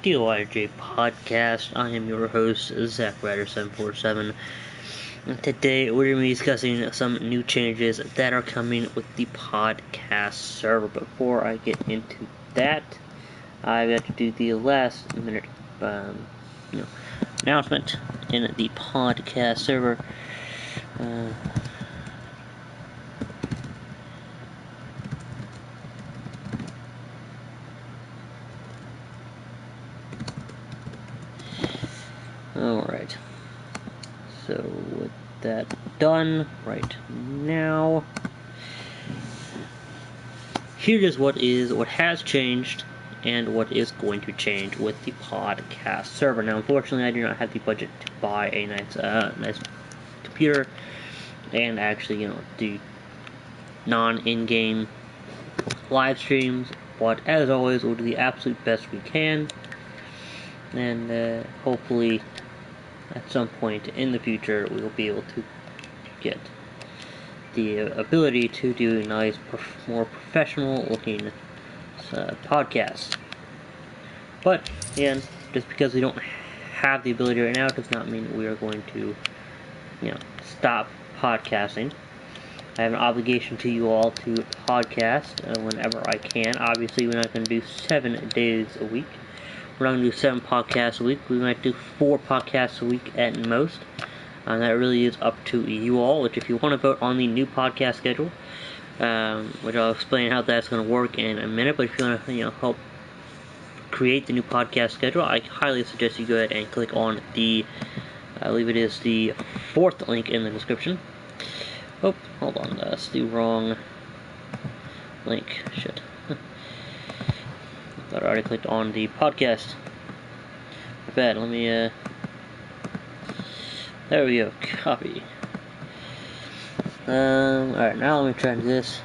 DOIJ podcast. I am your host, Zach Ryder747. Today we're going to be discussing some new changes that are coming with the podcast server. Before I get into that, I've got to do the last minute announcement in the podcast server. Alright, so with that done right now, here is what has changed and what is going to change with the podcast server. Now, unfortunately, I do not have the budget to buy a nice computer and actually, do non-in-game live streams. But as always, we'll do the absolute best we can, and hopefully, at some point in the future, we will be able to get the ability to do nice, more professional-looking podcasts. But again, just because we don't have the ability right now does not mean we are going to, stop podcasting. I have an obligation to you all to podcast whenever I can. Obviously, we're not going to do 7 days a week. We're not going to do 7 podcasts a week. We might do 4 podcasts a week at most. That really is up to you all, which if you want to vote on the new podcast schedule, which I'll explain how that's going to work in a minute, but if you want to, help create the new podcast schedule, I highly suggest you go ahead and click on I believe it is the 4th link in the description. Oh, hold on, that's the wrong link. Shit. I thought I already clicked on the podcast. My bad, let me, there we go, copy. Alright, now let me try this.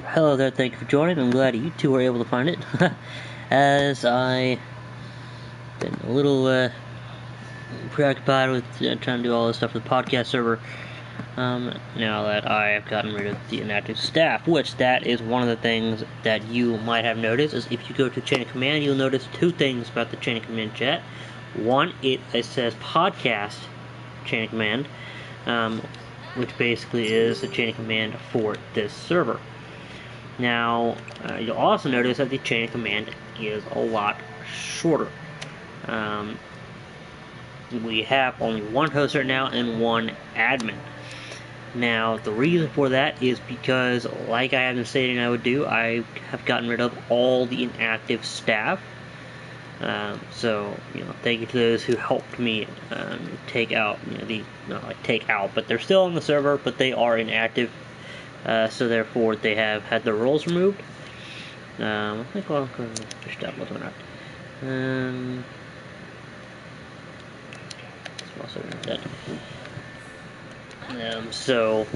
Hello there, thank you for joining. I'm glad you two were able to find it. As I been a little preoccupied with trying to do all this stuff with the podcast server, now that I have gotten rid of the inactive staff, which that is one of the things that you might have noticed, is if you go to chain of command, you'll notice 2 things about the chain of command chat. One, it says podcast chain of command, which basically is the chain of command for this server. Now, you'll also notice that the chain of command is a lot shorter. We have only 1 host right now and 1 admin. Now, the reason for that is because, like I have been stating I would do, I have gotten rid of all the inactive staff. So, thank you to those who helped me take out, but they're still on the server, but they are inactive. So therefore, they have had their roles removed. I think I'll push that button out. So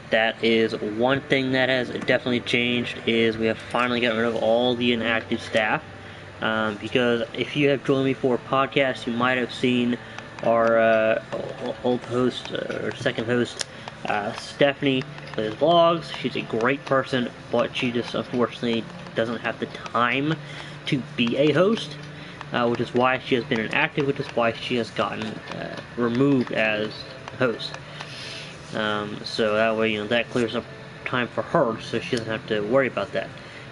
that is one thing that has definitely changed, is we have finally gotten rid of all the inactive staff. Because if you have joined me for a podcast, you might have seen our old host, or second host, Stephanie, plays vlogs. She's a great person, but she just unfortunately doesn't have the time to be a host, which is why she has been inactive, which is why she has gotten removed as host. So that way, that clears up time for her, so she doesn't have to worry about that.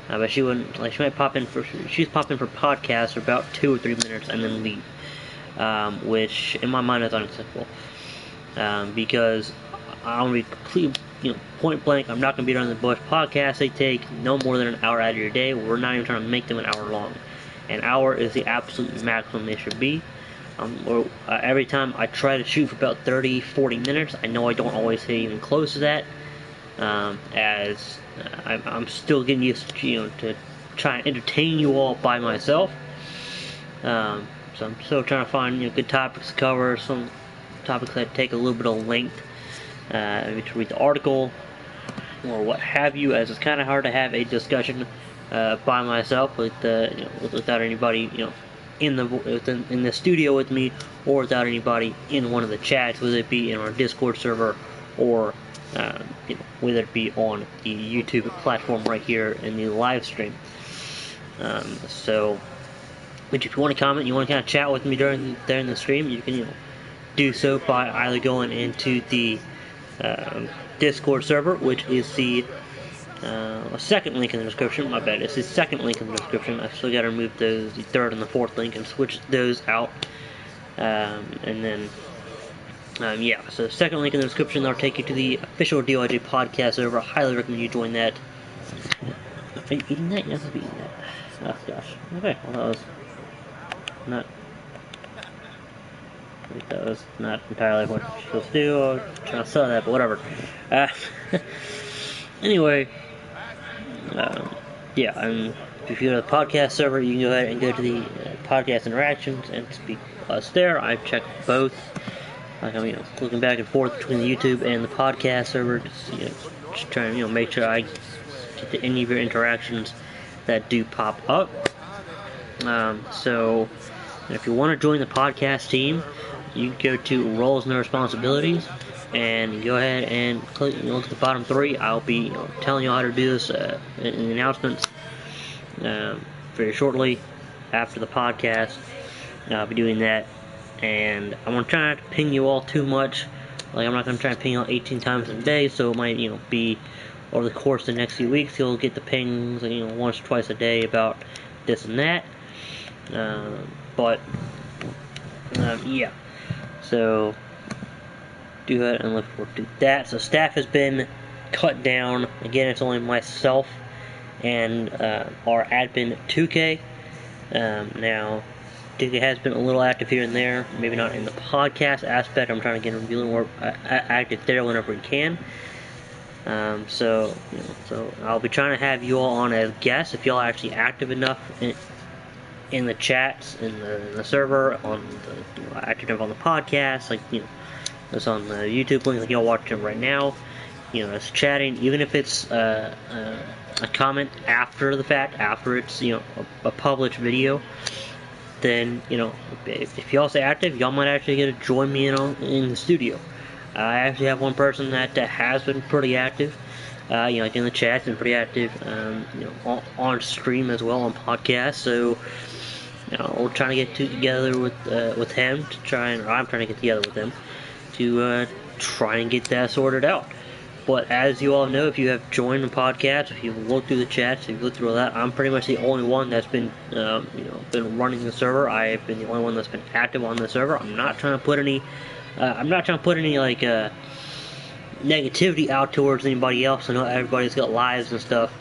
But she wouldn't, she might pop in for podcasts for about 2 or 3 minutes and then leave, which in my mind is unacceptable, because I'm gonna be completely, point blank. I'm not gonna beat around the bush. Podcasts, they take no more than an hour out of your day. We're not even trying to make them an hour long. An hour is the absolute maximum they should be. Every time I try to shoot for about 30-40 minutes, I know I don't always hit even close to that, as I'm still getting used to, to try and entertain you all by myself. So I'm still trying to find, good topics to cover, some topics that take a little bit of length, maybe to read the article, or what have you, as it's kind of hard to have a discussion by myself without anybody in the studio with me, or without anybody in one of the chats, whether it be in our Discord server or whether it be on the YouTube platform right here in the live stream. But if you want to comment, you want to kind of chat with me during the stream, you can do so by either going into the Discord server, which is the second link in the description. My bad, it's the second link in the description. I still got to remove the third and the fourth link and switch those out. And then, yeah, so the second link in the description, that'll take you to the official DOIJ podcast server. I highly recommend you join that. Are you eating that? You're not supposed to be eating that. Oh, gosh. Okay, well, that was not... I think that was not entirely what you're supposed to do. I was trying to sell that, but whatever. Anyway, yeah, if you go to the podcast server, you can go ahead and go to the podcast interactions and speak with us there. I've checked both. Like I'm, looking back and forth between the YouTube and the podcast server, just trying to, make sure I get to any of your interactions that do pop up. So, if you want to join the podcast team, you can go to Roles and Responsibilities, and go ahead and click, look at the bottom three. I'll be telling you how to do this in the announcements very shortly after the podcast. I'll be doing that, and I'm going to try not to ping you all too much. Like, I'm not going to try to ping you all 18 times a day, so it might be over the course of the next few weeks. You'll get the pings once or twice a day about this and that. Yeah. So do that and look forward to that. So staff has been cut down. Again, it's only myself and our admin 2K. Now 2K has been a little active here and there, maybe not in the podcast aspect. I'm trying to get him to be a little more active there whenever he can. So I'll be trying to have you all on as guests if y'all are actually active enough in the chats, in the server, on the active enough on the podcast, like it's on the YouTube link, like y'all watching right now. It's chatting, even if it's a comment after the fact, after it's a published video. Then if y'all stay active, y'all might actually get to join me in the studio. I actually have one person that has been pretty active, like in the chat, and pretty active, on stream as well, on podcasts. So, we're trying to get together with him to try, or I'm trying to get together with him to try and get that sorted out. But as you all know, if you have joined the podcast, if you've looked through the chats, if you've looked through all that, I'm pretty much the only one that's been, been running the server. I've been the only one that's been active on the server. I'm not trying to put any. Like negativity out towards anybody else. I know everybody's got lives and stuff,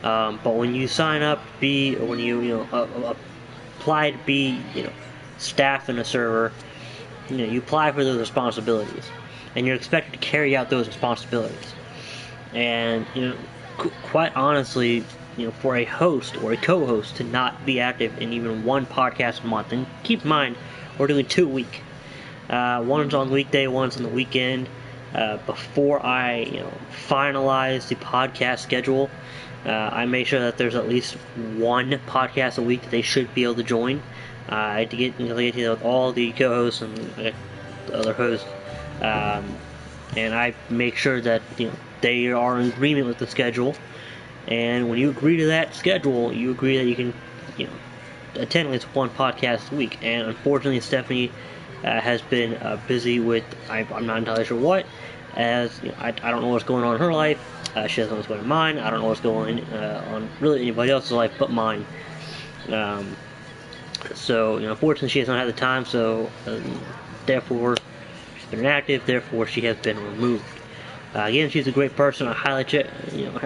but when you sign up, or when you apply to be staff in a server, you apply for those responsibilities, and you're expected to carry out those responsibilities. And quite honestly, for a host or a co-host to not be active in even one podcast a month, and keep in mind we're doing 2 a week. One's on the weekday, one's on the weekend. Before I, finalize the podcast schedule, I make sure that there's at least one podcast a week that they should be able to join. I had to get together with all the co-hosts and the other hosts, and I make sure that they are in agreement with the schedule. And when you agree to that schedule, you agree that you can, attend at least one podcast a week. And unfortunately, Stephanie has been busy with, I'm not entirely sure what, as I don't know what's going on in her life. She doesn't know what's going on in mine. I don't know what's going on really anybody else's life but mine. So unfortunately, she has not had the time. So therefore, she's been inactive. Therefore, she has been removed. Again, she's a great person. I highly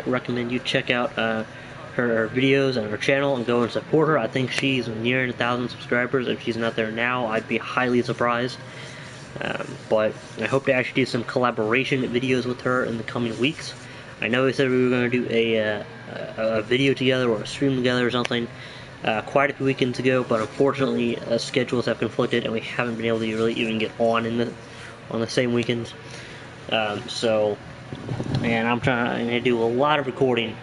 recommend you check out her videos on her channel and go and support her. I think she's nearing 1,000 subscribers. If she's not there now, I'd be highly surprised. But I hope to actually do some collaboration videos with her in the coming weeks. I know we said we were going to do a video together or a stream together or something quite a few weekends ago, but unfortunately schedules have conflicted and we haven't been able to really even get on the same weekends. So and I'm trying to do a lot of recording.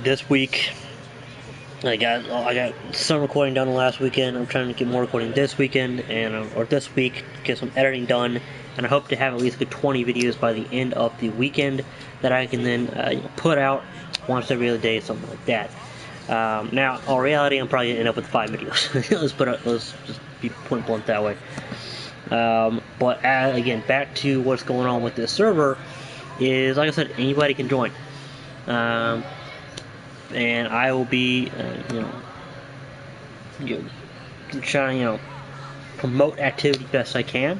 This week. I got some recording done last weekend. I'm trying to get more recording this weekend or this week, get some editing done, and I hope to have at least 20 videos by the end of the weekend that I can then put out once every other day, something like that. Now, in reality, I'm probably gonna end up with 5 videos. Let's just be point blunt that way. But again, back to what's going on with this server is, like I said, anybody can join. And I will be, trying to, promote activity best I can.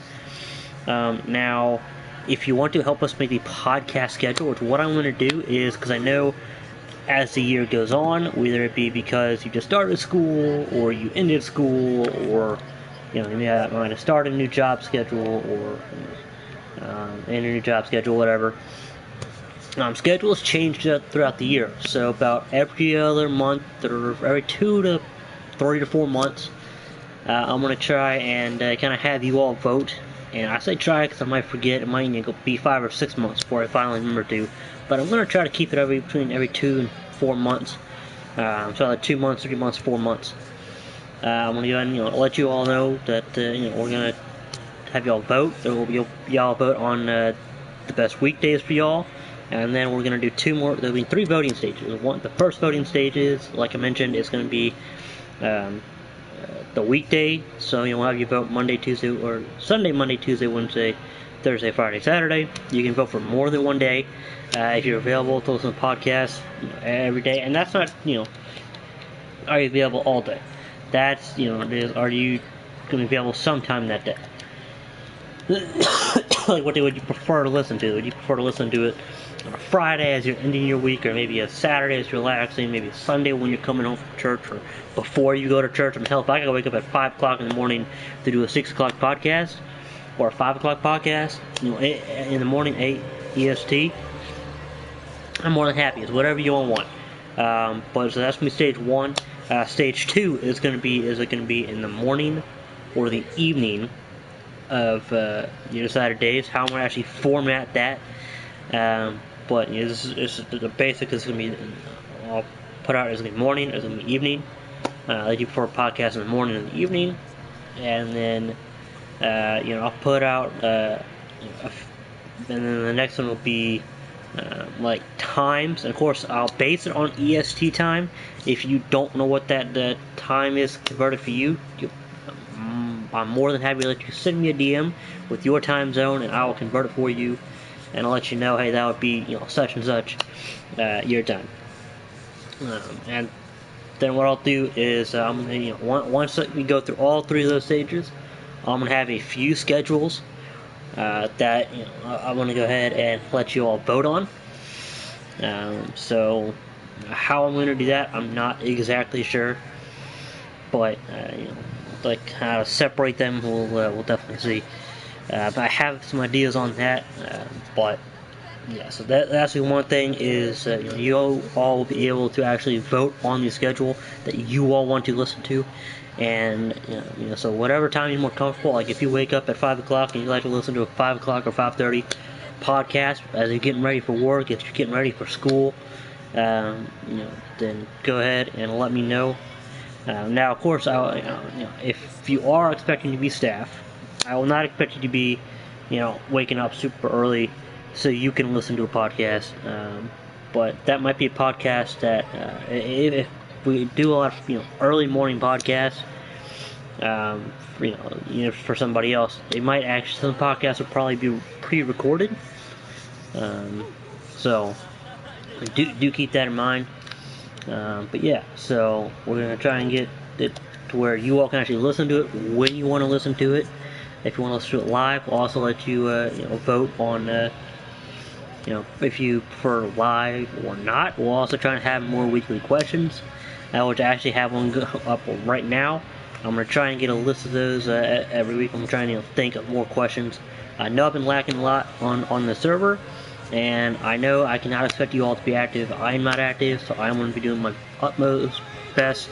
Now, if you want to help us make the podcast schedule, which what I'm going to do is, because I know as the year goes on, whether it be because you just started school, or you ended school, or, you might have started a new job schedule, or end a new job schedule, whatever. Schedules change throughout the year, so about every other month or every 2 to 3 to 4 months, I'm going to try and kind of have you all vote. And I say try because I might forget. It might be 5 or 6 months before I finally remember to. But I'm going to try to keep it between every 2 and 4 months. So like 2 months, 3 months, 4 months. I'm going to go ahead and let you all know that we're going to have y'all vote. There will be y'all vote on the best weekdays for y'all. And then we're going to do 2 more. There'll be 3 voting stages. The first voting stage is, like I mentioned, is going to be the weekday. So we'll have you vote Monday, Tuesday, or Sunday, Monday, Tuesday, Wednesday, Thursday, Friday, Saturday. You can vote for more than one day if you're available to listen to podcasts every day. And that's not, are you available all day? That's, are you going to be available sometime that day? Like, what day would you prefer to listen to? Would you prefer to listen to it on a Friday as you're ending your week, or maybe a Saturday as you're relaxing, maybe a Sunday when you're coming home from church, or before you go to church? Hell, if I gotta wake up at 5 o'clock in the morning to do a 6 o'clock podcast, or a 5 o'clock podcast, in the morning, 8 EST, I'm more than happy. It's whatever you all want. But so that's gonna be stage 1. Stage 2 is gonna be in the morning or the evening of your Saturdays. How I'm gonna actually format that. But the basic is going to be, I'll put out is going to be morning, it's going to be evening. I do prefer podcasts in the morning and the evening. And then, I'll put out, and then the next one will be, like times. And of course, I'll base it on EST time. If you don't know what that time is converted for you, I'm more than happy to let you send me a DM with your time zone, and I will convert it for you. And I'll let you know, hey, that would be, such and such your time. And then what I'll do is, once we go through all 3 of those stages, I'm gonna have a few schedules that I want to go ahead and let you all vote on. So how I'm gonna do that, I'm not exactly sure, but like how to separate them, we'll definitely see. But I have some ideas on that, but yeah, so that's the one thing is you all will be able to actually vote on the schedule that you all want to listen to, and so whatever time you're more comfortable. Like if you wake up at 5 o'clock and you like to listen to a 5 o'clock or 5:30 podcast as you're getting ready for work, if you're getting ready for school, then go ahead and let me know. Now, of course, if you are expecting to be staff, I will not expect you to be, waking up super early so you can listen to a podcast. But that might be a podcast that, if we do a lot of, early morning podcasts, for somebody else, some podcasts will probably be pre-recorded. So do keep that in mind. But yeah, so we're gonna try and get it to where you all can actually listen to it when you want to listen to it. If you want to listen to it live, we'll also let you, vote on, if you prefer live or not. We'll also try and have more weekly questions, which I actually have one up right now. I'm going to try and get a list of those every week. I'm trying to think of more questions. I know I've been lacking a lot on the server, and I know I cannot expect you all to be active. I am not active, so I'm going to be doing my utmost best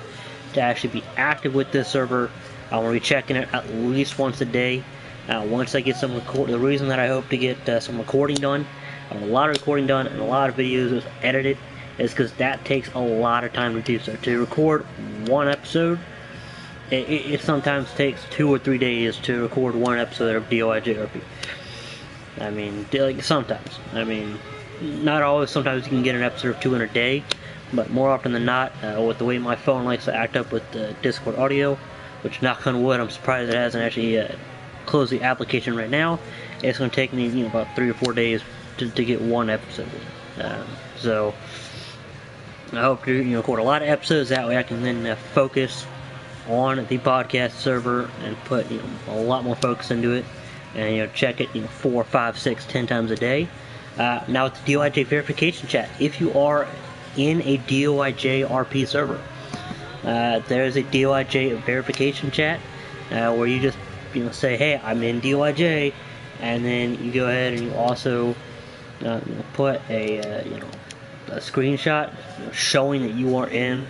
to actually be active with this server. I want to be checking it at least once a day, Once I get some the reason that I hope to get some recording done, a lot of recording done, and a lot of videos edited, is because that takes a lot of time to do. So to record one episode, it sometimes takes 2 or 3 days to record one episode of DOIJ. I mean, like sometimes. I mean, not always. Sometimes you can get an episode or 2 in a day, but more often than not, with the way my phone likes to act up with Discord audio, which knock on wood, I'm surprised it hasn't actually closed the application right now. It's going to take me about 3 or 4 days to get one episode. So I hope to record a lot of episodes. That way I can then focus on the podcast server and put a lot more focus into it, and check it 4, 5, 6, 10 times a day. Now with the DOIJ verification chat, if you are in a DOIJ RP server, there is a DOIJ verification chat where you just say, hey, I'm in DOIJ, and then you go ahead and you also put a screenshot showing that you are in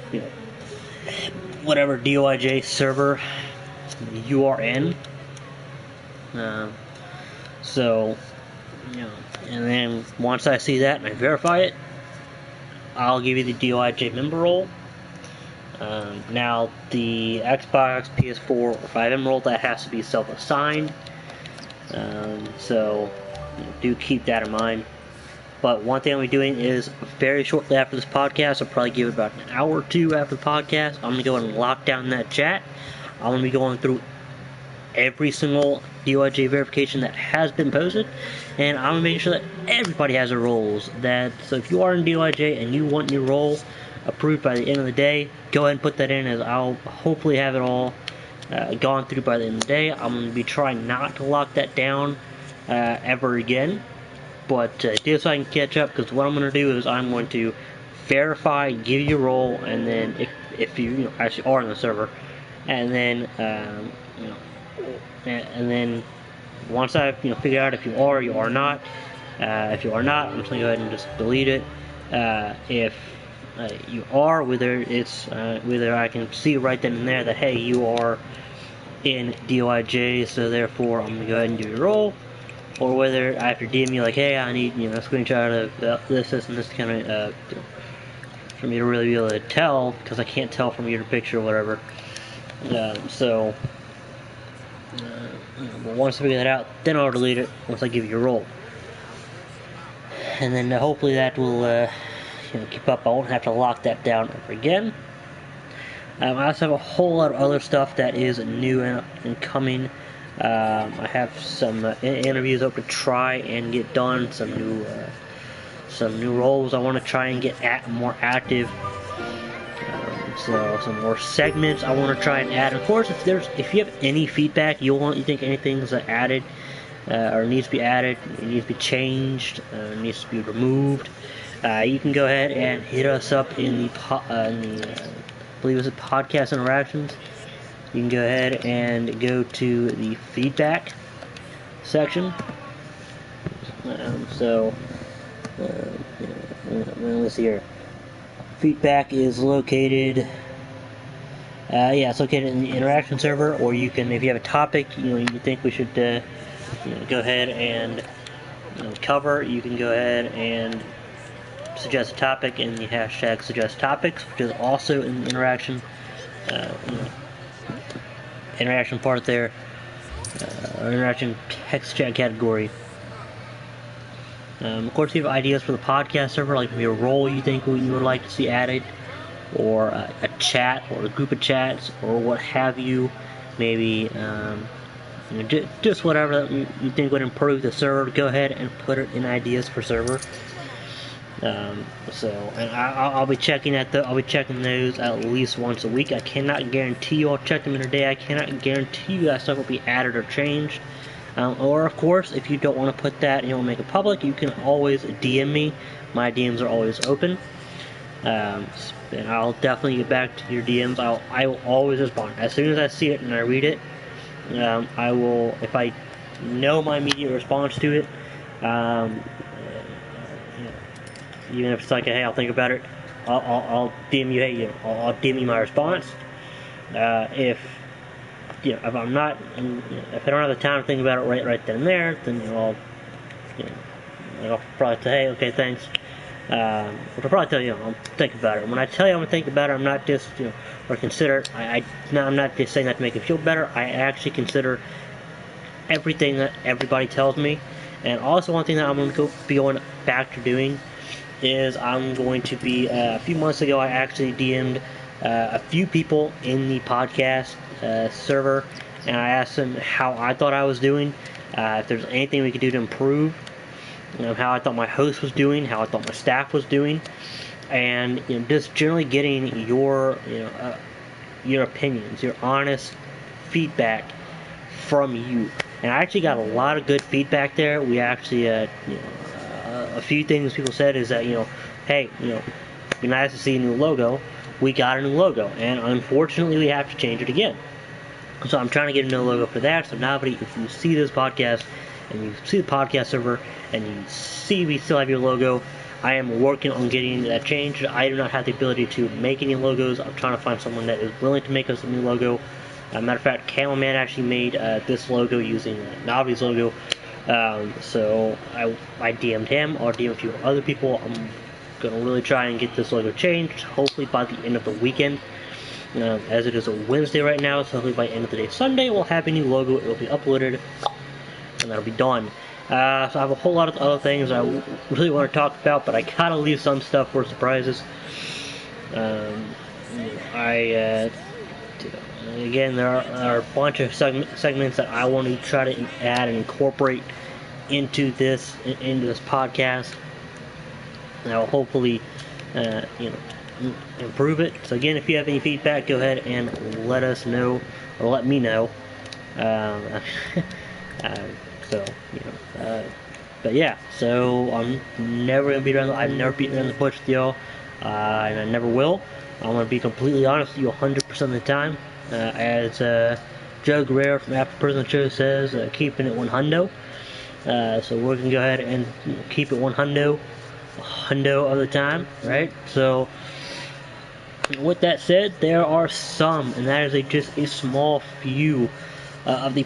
whatever DOIJ server you are in. So and then once I see that and I verify it, I'll give you the DOIJ member role. Now the Xbox, PS4, or 5M role, that has to be self-assigned. So do keep that in mind. But one thing I'll be doing is very shortly after this podcast, I'll probably give it about an hour or 2 after the podcast, I'm going to go and lock down that chat. I'm going to be going through every single DOIJ verification that has been posted, and I'm going to make sure that everybody has their roles. So if you are in DOIJ and you want your role approved by the end of the day, go ahead and put that in, as I'll hopefully have it all gone through by the end of the day. I'm going to be trying not to lock that down ever again. But just so I can catch up, because what I'm going to do is I'm going to verify, give you a role, and then if you actually are in the server, and then and then once I figure out if you are or you are not, if you are not, I'm just going to go ahead and just delete it. If you are, whether I can see right then and there that hey, you are in DOIJ, so therefore I'm going to go ahead and do your role. Or whether I have to DM you like, hey, I need a screenshot of this, and this kind of for me to really be able to tell, because I can't tell from your picture or whatever. But once I figure that out, then I'll delete it once I give you a role, and then hopefully that will keep up. I won't have to lock that down ever again. I also have a whole lot of other stuff that is new and coming. I have some interviews up to try and get done, some new roles I want to try and get more active. So some more segments I want to try and add. Of course, if you have any feedback, you think anything's added or needs to be added, it needs to be changed, needs to be removed, you can go ahead and hit us up in the I believe it's podcast interactions. You can go ahead and go to the feedback section. Let's see here. Feedback is located. It's located in the interaction server, or you can, if you have a topic, you think we should, go ahead and cover. You can go ahead and suggest a topic in the hashtag suggest topics, which is also in the interaction. Interaction part there, or interaction text chat category. Of course, if you have ideas for the podcast server, like maybe a role you think you would like to see added, or a chat, or a group of chats, or what have you, maybe just whatever that you think would improve the server, go ahead and put it in ideas for server. And I'll be checking those at least once a week. I cannot guarantee you I'll check them in a day. I cannot guarantee you that stuff will be added or changed. Or of course, if you don't want to put that and you want to make it public, you can always DM me. My DMs are always open. And I'll definitely get back to your DMs. I will always respond as soon as I see it and I read it. I will, if I know my immediate response to it. Even if it's like, hey, I'll think about it, I'll DM you, hey, I'll DM you my response. If if I'm not, if I don't have the time to think about it right then and there, then I'll probably say, hey, okay, thanks. I'll probably tell you, I'll think about it. When I tell you I'm gonna think about it, I'm not just, or consider. I'm not just saying that to make it feel better. I actually consider everything that everybody tells me. And also, one thing that I'm going to be going back to doing is I'm going to be, a few months ago, I actually DM'd a few people in the podcast server, and I asked them how I thought I was doing, if there's anything we could do to improve, how I thought my host was doing, how I thought my staff was doing, and just generally getting your opinions, your honest feedback from you. And I actually got a lot of good feedback there. We actually, a few things people said is that, hey, it'd be nice to see a new logo. We got a new logo, and unfortunately we have to change it again. So I'm trying to get a new logo for that, so nobody, if you see this podcast, and you see the podcast server, and you see we still have your logo, I am working on getting that changed. I do not have the ability to make any logos. I'm trying to find someone that is willing to make us a new logo. Matter of fact, Camel Man actually made this logo using Navi's logo. So I DM'd him. I'll DM a few other people. I'm going to really try and get this logo changed, hopefully by the end of the weekend. As it is a Wednesday right now, so hopefully by the end of the day Sunday, we'll have a new logo. It will be uploaded, and that'll be done. So I have a whole lot of other things I really want to talk about, but I gotta leave some stuff for surprises. Again, there are a bunch of segments that I want to try to add and incorporate into this podcast. And I will hopefully, improve it. So again, if you have any feedback, go ahead and let us know, or let me know. But yeah, so I'm never gonna beat around. I've never beaten around the bush with y'all, and I never will. I'm gonna be completely honest with you 100% of the time. As Joe Guerrero from After Prison Show says, keeping it 100. So we're gonna go ahead and keep it 100 of the time, right? So with that said, there are some, and that is just a small few of the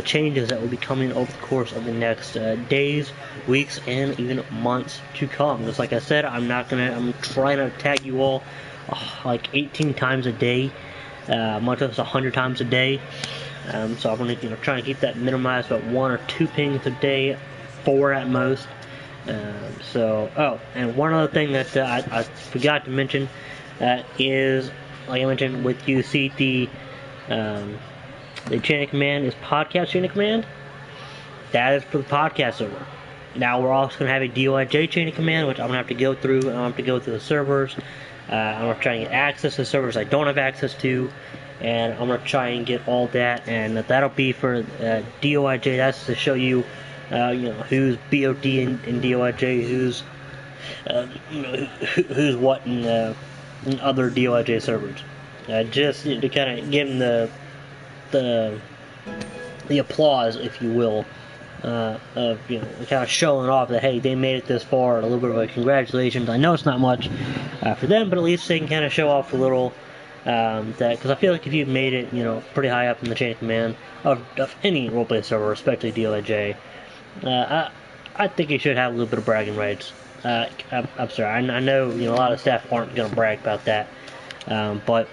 changes that will be coming over the course of the next days, weeks, and even months to come. Just like I said, I'm trying to tag you all like 18 times a day, much less 100 times a day. So I'm going to try to keep that minimized, about 1 or 2 pings a day, 4 at most. And one other thing that I forgot to mention is, like I mentioned, with you see the chain of command is podcast chain of command. That is for the podcast server. Now we're also going to have a DOIJ chain of command, which I'm going to have to go through. I'm going to have to go through the servers. I'm going to try and get access to servers I don't have access to. And I'm going to try and get all that. And that'll be for DOIJ. That's to show you, who's BOD in DOIJ, who's what in other DOIJ servers. Just to kind of give them the applause, if you will, of kind of showing off that, hey, they made it this far, and a little bit of a congratulations. I know it's not much for them, but at least they can kind of show off a little because I feel like if you've made it, pretty high up in the chain of command of any roleplay server, especially DOIJ, I think you should have a little bit of bragging rights. I'm sorry, I know a lot of staff aren't going to brag about that, but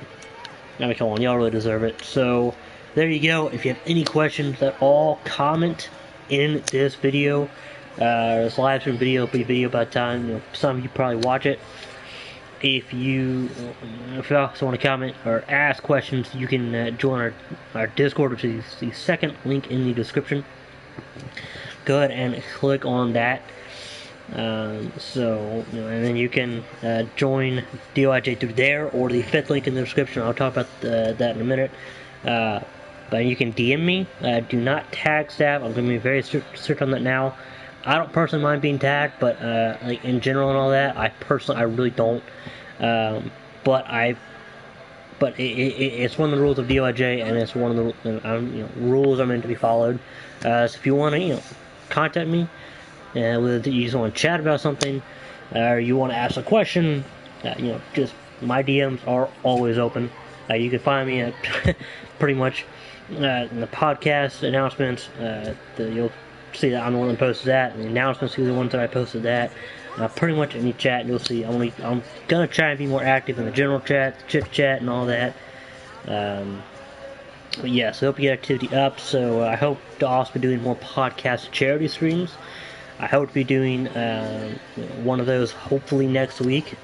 I mean, come on, y'all really deserve it. So there you go. If you have any questions at all, comment in this video. This live stream video will be video by the time some of you probably watch it. If you also want to comment or ask questions, you can join our Discord, which is the second link in the description. Go ahead and click on that. And then you can join DOIJ through there, or the fifth link in the description. I'll talk about that in a minute. But you can DM me. Do not tag staff. I'm going to be very strict on that now. I don't personally mind being tagged, but like in general and all that, I really don't. But it's one of the rules of DOIJ, and it's one of the rules are meant to be followed. So if you want to contact me, whether you just want to chat about something, or you want to ask a question, just my DMs are always open. You can find me at pretty much in the podcast announcements. You'll see that I'm the one that posted that, and the announcements are the ones that I posted that. Pretty much any chat you'll see. I'm gonna try and be more active in the general chat, the chit chat, and all that. But yeah, so I hope you get activity up. So I hope to also be doing more podcast charity streams. I hope to be doing one of those hopefully next week.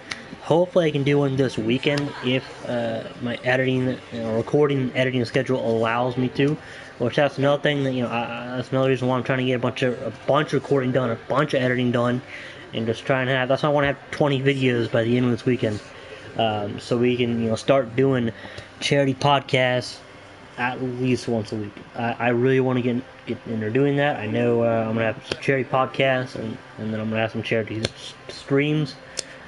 Hopefully I can do one this weekend if my editing, recording and editing schedule allows me to. Which that's another thing that that's another reason why I'm trying to get a bunch of recording done, a bunch of editing done, and just trying to have. That's why I want to have 20 videos by the end of this weekend, so we can start doing charity podcasts at least once a week. I really want to get into doing that. I know I'm gonna have some charity podcasts, and then I'm gonna have some charity streams,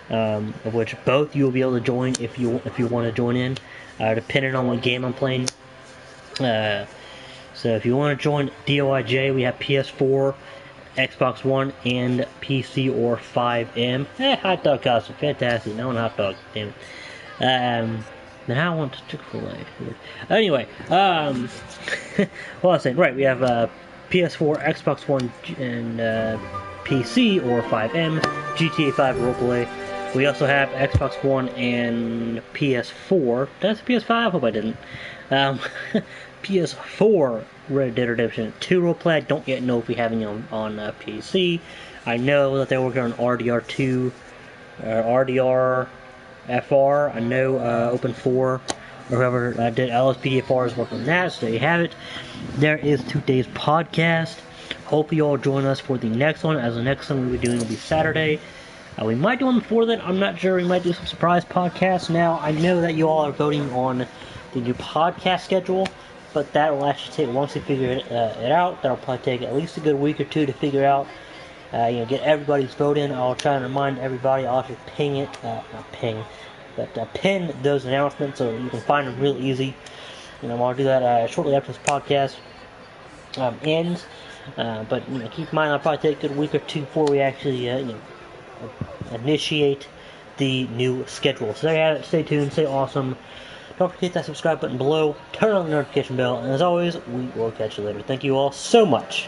of which both you will be able to join if you want to join in, depending on what game I'm playing. So if you want to join DOIJ, we have PS4, Xbox One, and PC or 5M. Hot dog costume, fantastic. No one hot dog, damn it. Then I want Chick-fil-A. Anyway, what was I saying? Right, we have PS4, Xbox One, and PC or 5M, GTA 5 roleplay. We also have Xbox One and PS4. Did I say PS5? I hope I didn't. PS4 Red Dead Redemption 2 roleplay. I don't yet know if we have any on PC. I know that they're working on RDR2, RDR FR. I know Open4 or whoever did LSPDFR is working on that, so there you have it. There is today's podcast. Hope you all join us for the next one, as the next one we'll be doing will be Saturday. We might do one before that, I'm not sure. We might do some surprise podcasts. Now, I know that you all are voting on the new podcast schedule, but that will actually take, once we figure it out, that'll probably take at least a good week or two to figure out. Get everybody's vote in. I'll try and remind everybody. I'll actually ping it, not ping, but pin those announcements so you can find them real easy. I'll do that shortly after this podcast ends. But keep in mind, I'll probably take a good week or two before we actually initiate the new schedule. So there you have it. Stay tuned. Stay awesome. Don't forget that subscribe button below. Turn on the notification bell. And as always, we will catch you later. Thank you all so much.